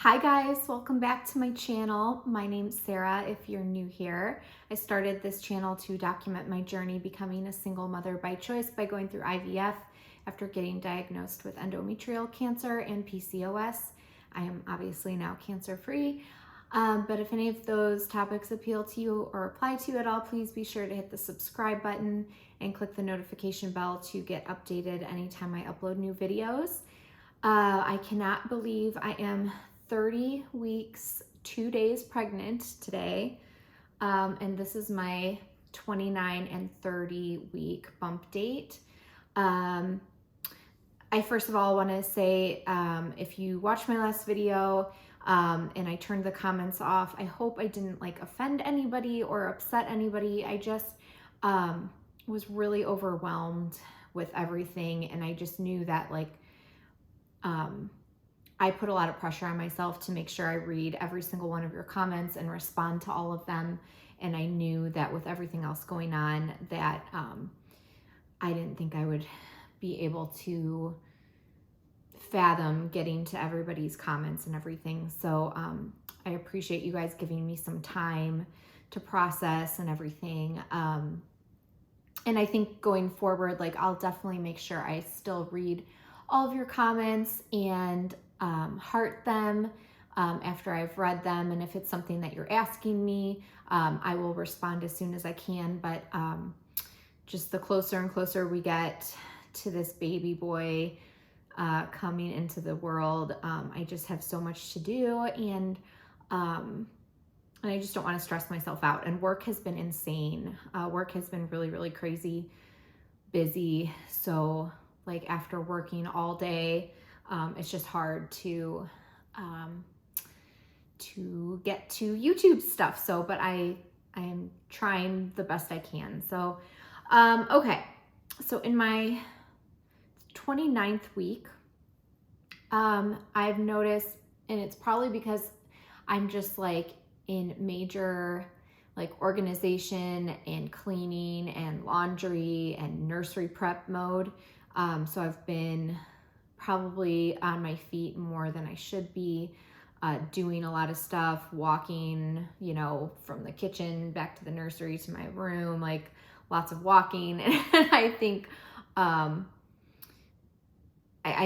Hi guys, welcome back to my channel. My name's Sarah if you're new here. I started this channel to document my journey becoming a single mother by choice by going through IVF after getting diagnosed with endometrial cancer and PCOS. I am obviously now cancer-free, but if any of those topics appeal to you or apply to you at all, please be sure to hit the subscribe button and click the notification bell to get updated anytime I upload new videos. I cannot believe I am 30 weeks, 2 days pregnant today. And this is my 29 and 30 week bump date. I first of all want to say, if you watched my last video and I turned the comments off, I hope I didn't offend anybody or upset anybody. I just was really overwhelmed with everything, and I just knew that I put a lot of pressure on myself to make sure I read every single one of your comments and respond to all of them. And I knew that with everything else going on that I didn't think I would be able to fathom getting to everybody's comments and everything. So I appreciate you guys giving me some time to process and everything. And I think going forward, I'll definitely make sure I still read all of your comments and heart them after I've read them. And if it's something that you're asking me, I will respond as soon as I can. But just the closer and closer we get to this baby boy coming into the world, I just have so much to do, and I just don't want to stress myself out. And work has been insane. Work has been really, really crazy busy. So after working all day, it's just hard to get to YouTube stuff. So, but I am trying the best I can. So, okay. So in my 29th week, I've noticed, and it's probably because I'm just in major organization and cleaning and laundry and nursery prep mode. So I've been probably on my feet more than I should be, doing a lot of stuff, walking, from the kitchen back to the nursery to my room, lots of walking. And I think, I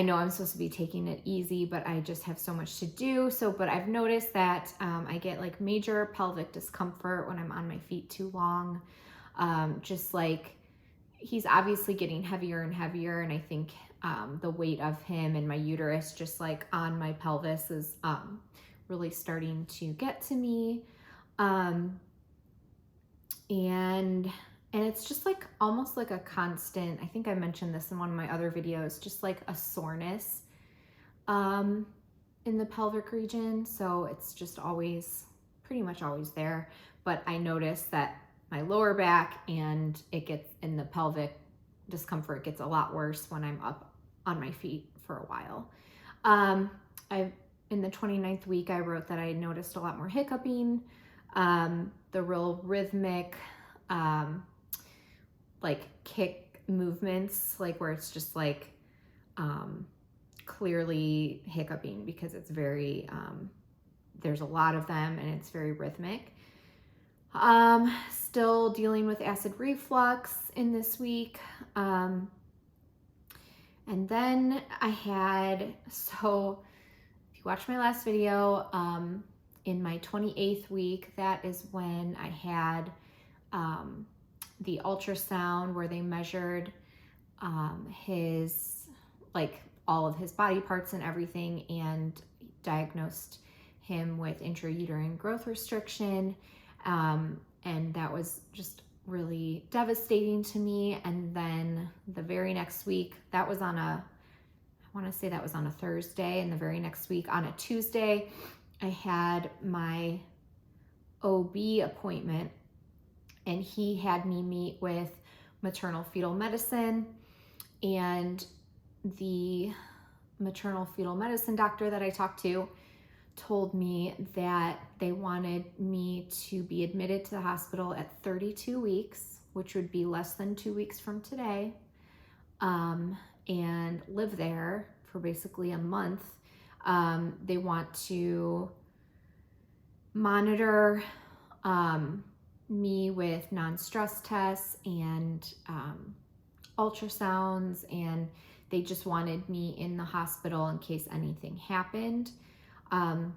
know I'm supposed to be taking it easy, but I just have so much to do. So, but I've noticed that I get major pelvic discomfort when I'm on my feet too long. He's obviously getting heavier and heavier, and I think the weight of him and my uterus just on my pelvis is really starting to get to me. And it's just almost like a constant, I think I mentioned this in one of my other videos, just a soreness in the pelvic region. So it's just pretty much always there. But I noticed that my lower back and the pelvic discomfort gets a lot worse when I'm up on my feet for a while. In the 29th week, I wrote that I noticed a lot more hiccuping, the real rhythmic, kick movements, where it's just clearly hiccuping because it's very, there's a lot of them and it's very rhythmic. Still dealing with acid reflux in this week. And then I had, so if you watched my last video, in my 28th week, that is when I had the ultrasound where they measured his, all of his body parts and everything, and diagnosed him with intrauterine growth restriction. And that was just really devastating to me. And then the very next week, that was on I want to say that was on a Thursday. And the very next week on a Tuesday, I had my OB appointment, and he had me meet with maternal fetal medicine. And the maternal fetal medicine doctor that I talked to told me that they wanted me to be admitted to the hospital at 32 weeks, which would be less than 2 weeks from today, and live there for basically a month They want to monitor me with non-stress tests and ultrasounds, and they just wanted me in the hospital in case anything happened. And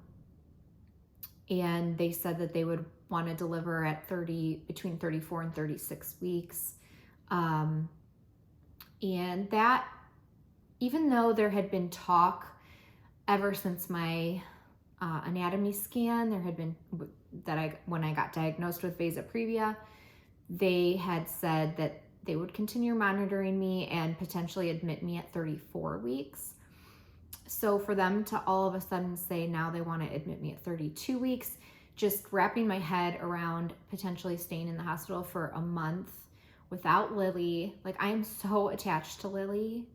they said that they would want to deliver at between 34 and 36 weeks. And that, even though there had been talk ever since my anatomy scan, there had been when I got diagnosed with Vasa Previa, they had said that they would continue monitoring me and potentially admit me at 34 weeks. So for them to all of a sudden say now they want to admit me at 32 weeks, just wrapping my head around potentially staying in the hospital for a month without Lily. Like, I am so attached to Lily,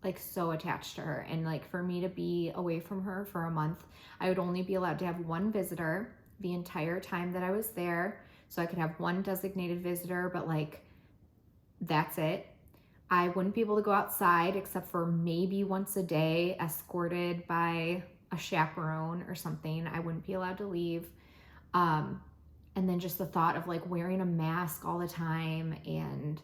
like so attached to her. And like, for me to be away from her for a month, I would only be allowed to have one visitor the entire time that I was there. So I could have one designated visitor, but like, that's it. I wouldn't be able to go outside except for maybe once a day, escorted by a chaperone or something. I wouldn't be allowed to leave. And then just the thought of like wearing a mask all the time and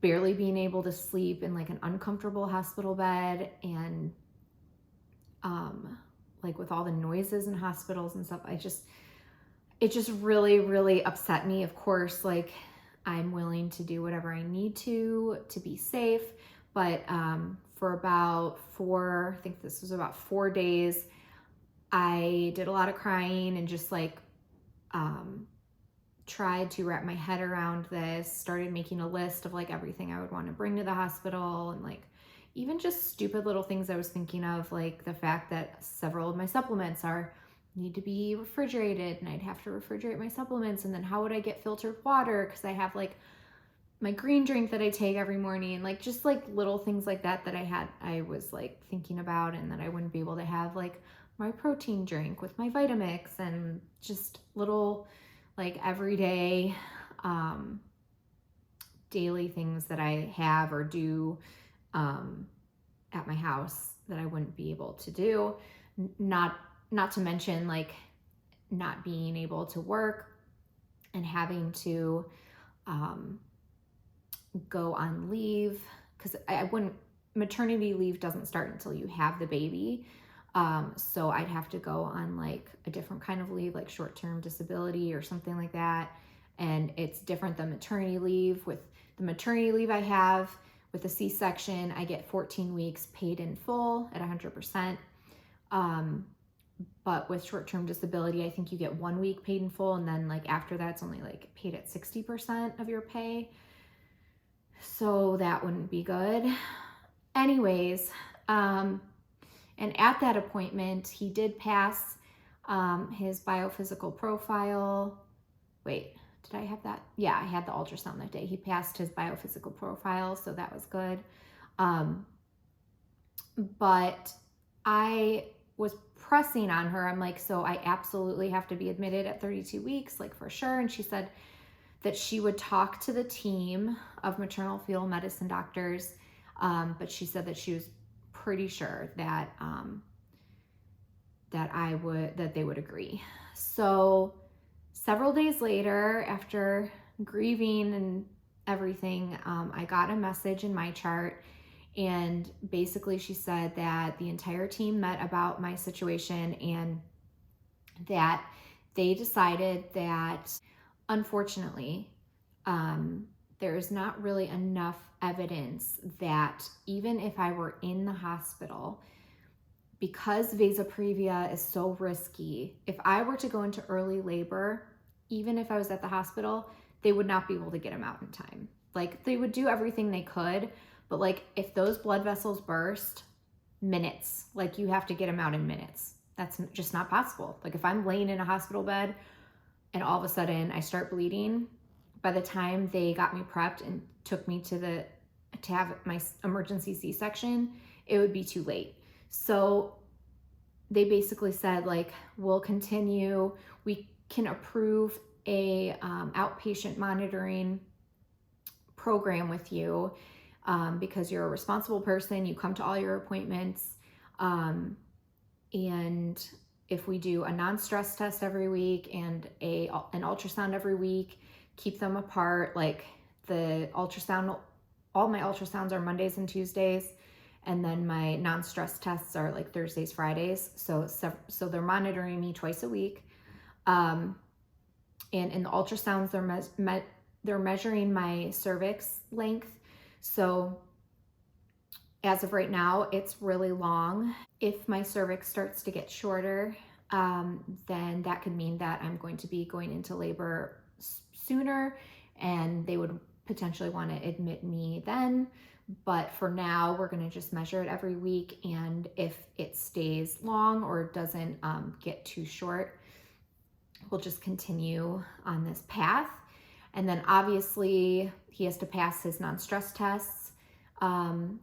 barely being able to sleep in like an uncomfortable hospital bed, and like with all the noises in hospitals and stuff, it just really, really upset me. Of course, like, I'm willing to do whatever I need to be safe. But for about I think this was about 4 days, I did a lot of crying and just like tried to wrap my head around this, started making a list of like everything I would want to bring to the hospital, and like even just stupid little things I was thinking of, like the fact that several of my supplements need to be refrigerated, and I'd have to refrigerate my supplements, and then how would I get filtered water, because I have like my green drink that I take every morning, like just like little things like that I was like thinking about, and that I wouldn't be able to have like my protein drink with my Vitamix, and just little like everyday daily things that I have or do at my house that I wouldn't be able to do. Not to mention like not being able to work and having to go on leave, because maternity leave doesn't start until you have the baby. So I'd have to go on like a different kind of leave, like short-term disability or something like that. And it's different than maternity leave. With the maternity leave I have with a C-section, I get 14 weeks paid in full at 100%. But with short-term disability, I think you get 1 week paid in full, and then like after that, it's only like paid at 60% of your pay. So that wouldn't be good. Anyways, and at that appointment, he did pass his biophysical profile. Wait, did I have that? Yeah, I had the ultrasound that day. He passed his biophysical profile, so that was good. But I was pressing on her. I'm like, so I absolutely have to be admitted at 32 weeks, like for sure. And she said that she would talk to the team of maternal fetal medicine doctors, but she said that she was pretty sure that that they would agree. So several days later, after grieving and everything, I got a message in my chart, and basically she said that the entire team met about my situation, and that they decided that unfortunately there is not really enough evidence that even if I were in the hospital, because Vasa Previa is so risky, if I were to go into early labor, even if I was at the hospital, they would not be able to get him out in time. Like, they would do everything they could, but like if those blood vessels burst, minutes, like you have to get him out in minutes. That's just not possible. Like if I'm laying in a hospital bed and all of a sudden I start bleeding, by the time they got me prepped and took me to have my emergency C-section, it would be too late. So they basically said, like, we'll continue. We can approve a outpatient monitoring program with you because you're a responsible person. You come to all your appointments. And if we do a non-stress test every week and an ultrasound every week, keep them apart. Like the ultrasound, all my ultrasounds are Mondays and Tuesdays, and then my non-stress tests are like Thursdays, Fridays. So they're monitoring me twice a week. And in the ultrasounds, they're measuring my cervix length. So as of right now, it's really long. If my cervix starts to get shorter, then that could mean that I'm going to be going into labor sooner, and they would potentially want to admit me then. But for now, we're going to just measure it every week, and if it stays long or doesn't get too short, we'll just continue on this path. And then obviously he has to pass his non-stress tests.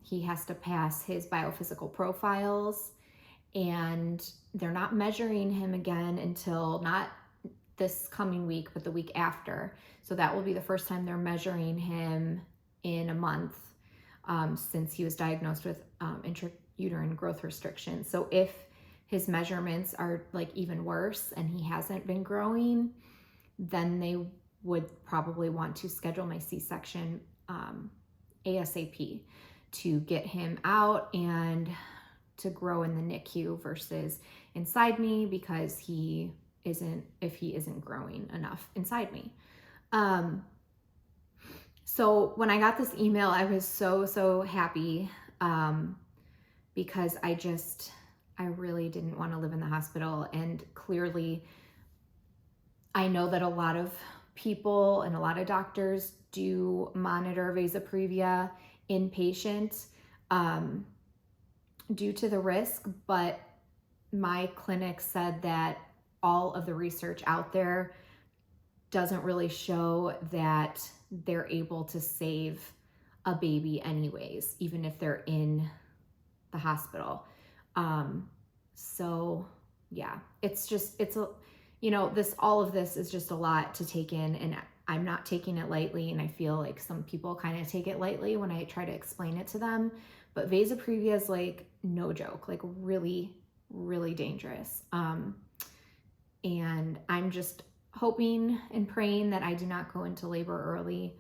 He has to pass his biophysical profiles, and they're not measuring him again until not this coming week, but the week after. So that will be the first time they're measuring him in a month, since he was diagnosed with intrauterine growth restriction. So if his measurements are like even worse and he hasn't been growing, then they would probably want to schedule my C-section ASAP to get him out and to grow in the NICU versus inside me, because if he isn't growing enough inside me. So when I got this email, I was so happy, because I really didn't want to live in the hospital. And clearly I know that a lot of people and a lot of doctors do monitor Vasa Previa inpatient due to the risk, but my clinic said that all of the research out there doesn't really show that they're able to save a baby anyways, even if they're in the hospital. So yeah, all of this is just a lot to take in, and I'm not taking it lightly. And I feel like some people kind of take it lightly when I try to explain it to them, but Vasa Previa is like no joke, like really, really dangerous. And I'm just hoping and praying that I do not go into labor early.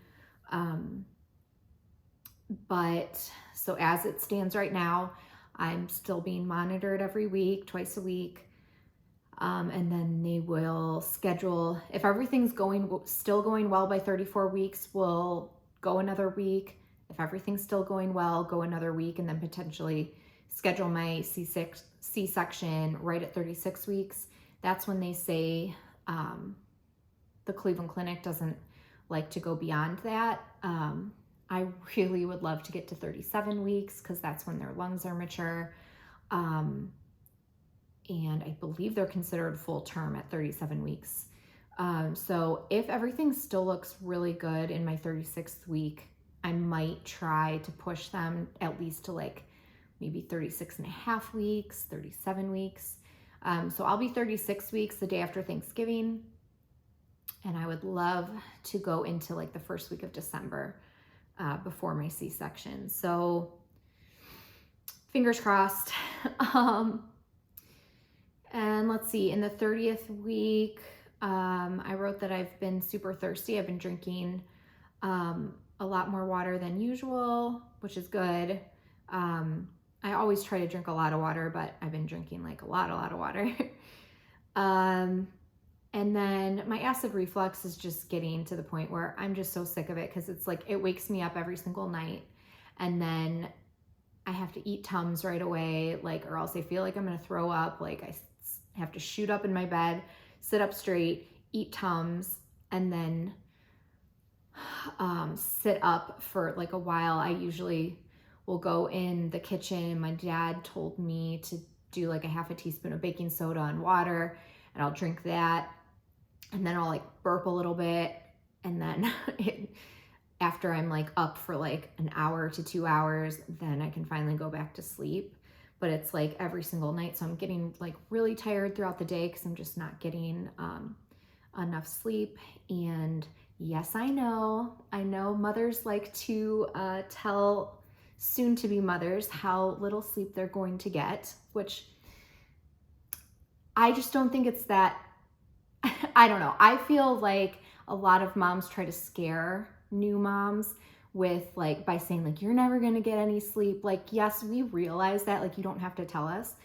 But so as it stands right now, I'm still being monitored every week, twice a week. And then they will schedule, if everything's still going well by 34 weeks, we'll go another week. If everything's still going well, go another week, and then potentially schedule my C-section right at 36 weeks. That's when they say the Cleveland Clinic doesn't like to go beyond that. I really would love to get to 37 weeks because that's when their lungs are mature. And I believe they're considered full term at 37 weeks. So if everything still looks really good in my 36th week, I might try to push them at least to like maybe 36 and a half weeks, 37 weeks. So I'll be 36 weeks the day after Thanksgiving. And I would love to go into like the first week of December before my C-section. So fingers crossed. And let's see, in the 30th week, I wrote that I've been super thirsty. I've been drinking a lot more water than usual, which is good. I always try to drink a lot of water, but I've been drinking like a lot of water. And then my acid reflux is just getting to the point where I'm just so sick of it, because it's like it wakes me up every single night, and then I have to eat Tums right away, like, or else I feel like I'm gonna throw up. Like I have to shoot up in my bed, sit up straight, eat Tums, and then sit up for like a while. I usually will go in the kitchen. My dad told me to do like a half a teaspoon of baking soda and water, and I'll drink that. And then I'll like burp a little bit. And then after I'm like up for like an hour to 2 hours, then I can finally go back to sleep. But it's like every single night. So I'm getting like really tired throughout the day because I'm just not getting enough sleep. And yes, I know mothers like to tell soon-to-be mothers how little sleep they're going to get, which I just don't think it's that, I don't know. I feel like a lot of moms try to scare new moms with like, by saying like, you're never going to get any sleep. Like, yes, we realize that, like, you don't have to tell us.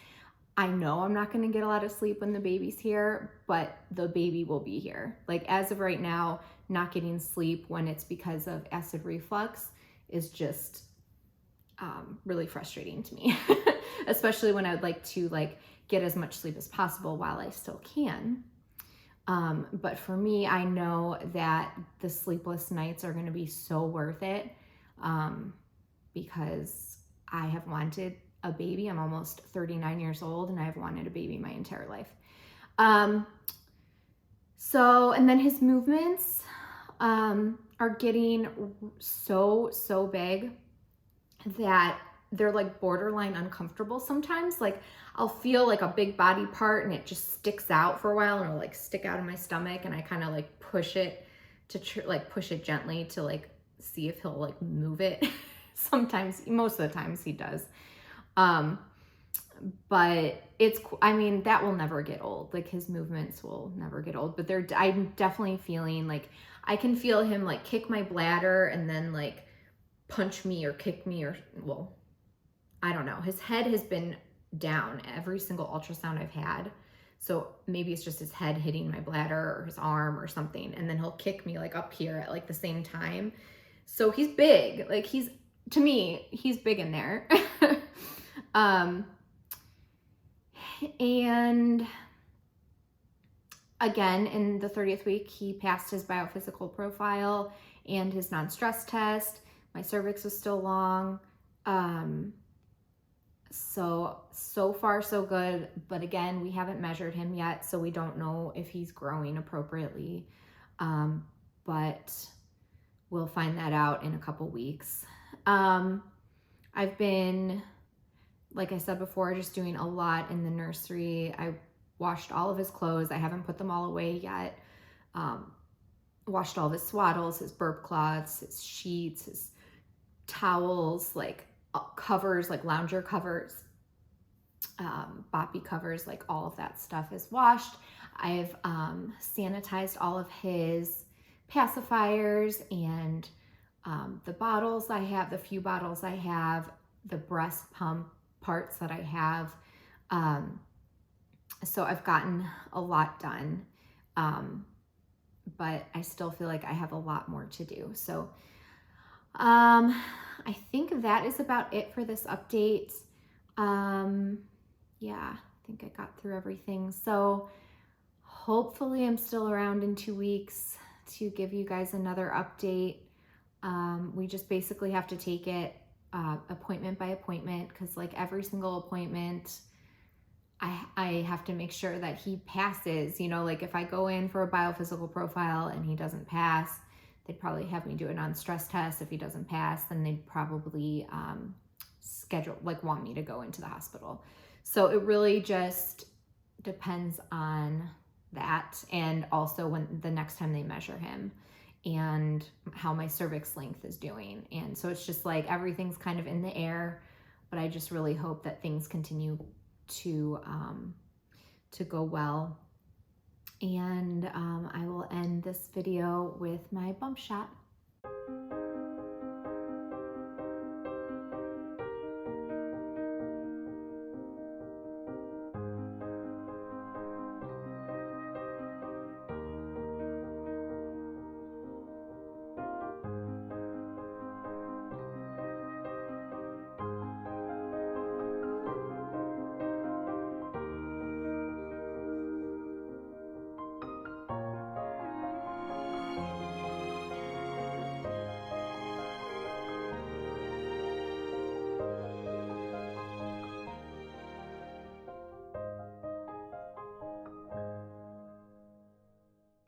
I know I'm not going to get a lot of sleep when the baby's here, but the baby will be here. Like, as of right now, not getting sleep when it's because of acid reflux is just really frustrating to me, especially when I'd like to like get as much sleep as possible while I still can. But for me, I know that the sleepless nights are going to be so worth it, because I have wanted a baby. I'm almost 39 years old and I've wanted a baby my entire life. And then his movements, are getting so big that they're like borderline uncomfortable sometimes. Like, I'll feel like a big body part and it just sticks out for a while, and it'll like stick out of my stomach, and I kind of like push it to push it gently to like see if he'll like move it. Sometimes, most of the times he does. But I mean, that will never get old. Like, his movements will never get old, but I'm definitely feeling like, I can feel him like kick my bladder and then like punch me or kick me, or, well, I don't know. His head has been down every single ultrasound I've had. So maybe it's just his head hitting my bladder or his arm or something. And then he'll kick me like up here at like the same time. So he's big. Like, to me, he's big in there. And again, in the 30th week, he passed his biophysical profile and his non-stress test. My cervix was still long. So far so good, but again, we haven't measured him yet, so we don't know if he's growing appropriately. But we'll find that out in a couple weeks. I've been, like I said before, just doing a lot in the nursery. I washed all of his clothes. I haven't put them all away yet. Washed all of his swaddles, his burp cloths, his sheets, his towels, like covers, like lounger covers, boppy covers, like all of that stuff is washed. I've sanitized all of his pacifiers and the bottles I have, the few bottles I have, the breast pump parts that I have. So I've gotten a lot done, but I still feel like I have a lot more to do. So I think that is about it for this update. Yeah, I think I got through everything. So hopefully I'm still around in 2 weeks to give you guys another update. We just basically have to take it appointment by appointment, because like every single appointment, I have to make sure that he passes. You know, like if I go in for a biophysical profile and he doesn't pass, they'd probably have me do a non-stress test. If he doesn't pass, then they'd probably want me to go into the hospital. So it really just depends on that, and also when the next time they measure him and how my cervix length is doing. And so it's just like everything's kind of in the air, but I just really hope that things continue to go well. And I will end this video with my bump shot.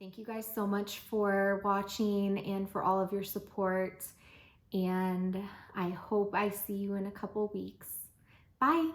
Thank you guys so much for watching and for all of your support. And I hope I see you in a couple weeks. Bye.